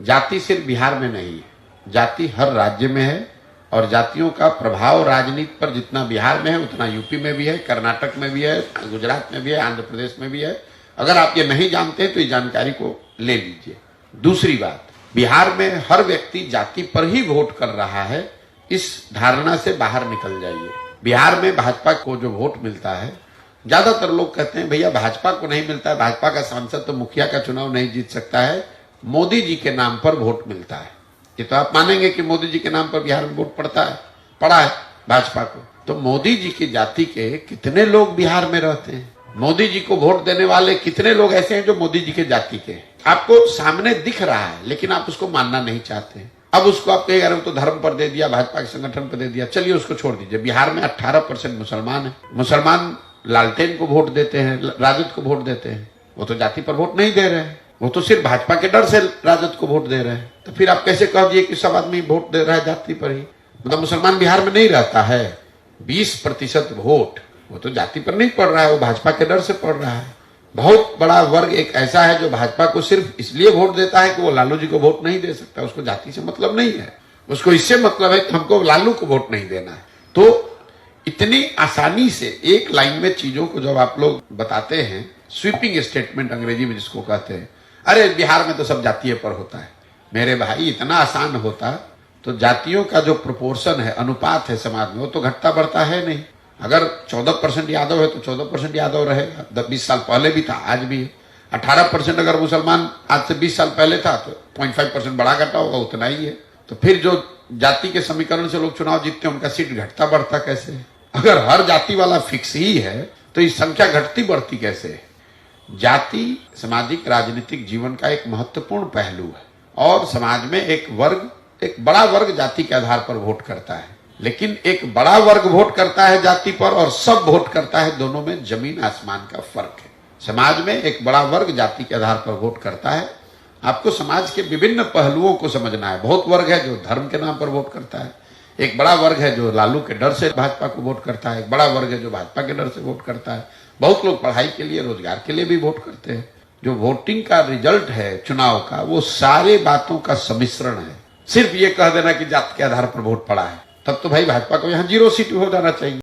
जाति सिर्फ बिहार में नहीं है, जाति हर राज्य में है और जातियों का प्रभाव राजनीति पर जितना बिहार में है उतना यूपी में भी है, कर्नाटक में भी है, गुजरात में भी है, आंध्र प्रदेश में भी है। अगर आप ये नहीं जानते तो इस जानकारी को ले लीजिए। दूसरी बात, बिहार में हर व्यक्ति जाति पर ही वोट कर रहा है, इस धारणा से बाहर निकल जाइए। बिहार में भाजपा को जो वोट मिलता है, ज्यादातर लोग कहते हैं भैया भाजपा को नहीं मिलता है, भाजपा का सांसद तो मुखिया का चुनाव नहीं जीत सकता है, मोदी जी के नाम पर वोट मिलता है। ये तो आप मानेंगे कि मोदी जी के नाम पर बिहार में वोट पड़ा है भाजपा को। तो मोदी जी की जाति के कितने लोग बिहार में रहते हैं? मोदी जी को वोट देने वाले कितने लोग ऐसे हैं जो मोदी जी के जाति के हैं? आपको सामने दिख रहा है, लेकिन आप उसको मानना नहीं चाहते। अब उसको आप कहेगा तो धर्म पर दे दिया, भाजपा के संगठन पर दे दिया, चलिए उसको छोड़ दीजिए। बिहार में 18% मुसलमान है। मुसलमान लालटेन को वोट देते हैं, राजद को वोट देते हैं, वो तो जाति पर वोट नहीं दे रहे हैं, वो तो सिर्फ भाजपा के डर से राजद को वोट दे रहे हैं। तो फिर आप कैसे कह दिए कि सब आदमी वोट दे रहा है जाति पर ही? मतलब मुसलमान बिहार में नहीं रहता है, 20% वोट वो तो जाति पर नहीं पड़ रहा है, वो भाजपा के डर से पड़ रहा है। बहुत बड़ा वर्ग एक ऐसा है जो भाजपा को सिर्फ इसलिए वोट देता है कि वो लालू जी को वोट नहीं दे सकता, उसको जाति से मतलब नहीं है, उसको इससे मतलब है कि हमको लालू को वोट नहीं देना है। तो इतनी आसानी से एक लाइन में चीजों को जब आप लोग बताते हैं, स्वीपिंग स्टेटमेंट अंग्रेजी में जिसको कहते हैं, अरे बिहार में तो सब जातीय पर होता है। मेरे भाई, इतना आसान होता तो जातियों का जो प्रोपोर्शन है, अनुपात है समाज में, वो तो घटता बढ़ता है नहीं। अगर 14% यादव है तो 14% यादव रहेगा। 20 साल पहले भी था, आज भी है। 18% अगर मुसलमान आज से 20 साल पहले था तो 0.5% बढ़ा घटा होगा, उतना ही है। तो फिर जो जाति के समीकरण से लोग चुनाव जीतते हैं, उनका सीट घटता बढ़ता कैसे है? अगर हर जाति वाला फिक्स ही है तो ये संख्या घटती बढ़ती कैसे है? जाति सामाजिक राजनीतिक जीवन का एक महत्वपूर्ण पहलू है और समाज में एक बड़ा वर्ग जाति के आधार पर वोट करता है, लेकिन एक बड़ा वर्ग वोट करता है जाति पर और सब वोट करता है, दोनों में जमीन आसमान का फर्क है। समाज में एक बड़ा वर्ग जाति के आधार पर वोट करता है। आपको समाज के विभिन्न पहलुओं को समझना है। बहुत वर्ग है जो धर्म के नाम पर वोट करता है, एक बड़ा वर्ग है जो लालू के डर से भाजपा को वोट करता है, एक बड़ा वर्ग है जो भाजपा के डर से वोट करता है। बहुत लोग पढ़ाई के लिए, रोजगार के लिए भी वोट करते हैं। जो वोटिंग का रिजल्ट है चुनाव का, वो सारे बातों का सम्मिश्रण है। सिर्फ ये कह देना कि जाति के आधार पर वोट पड़ा है, तब तो भाई भाजपा को यहाँ 0 सीट हो जाना चाहिए।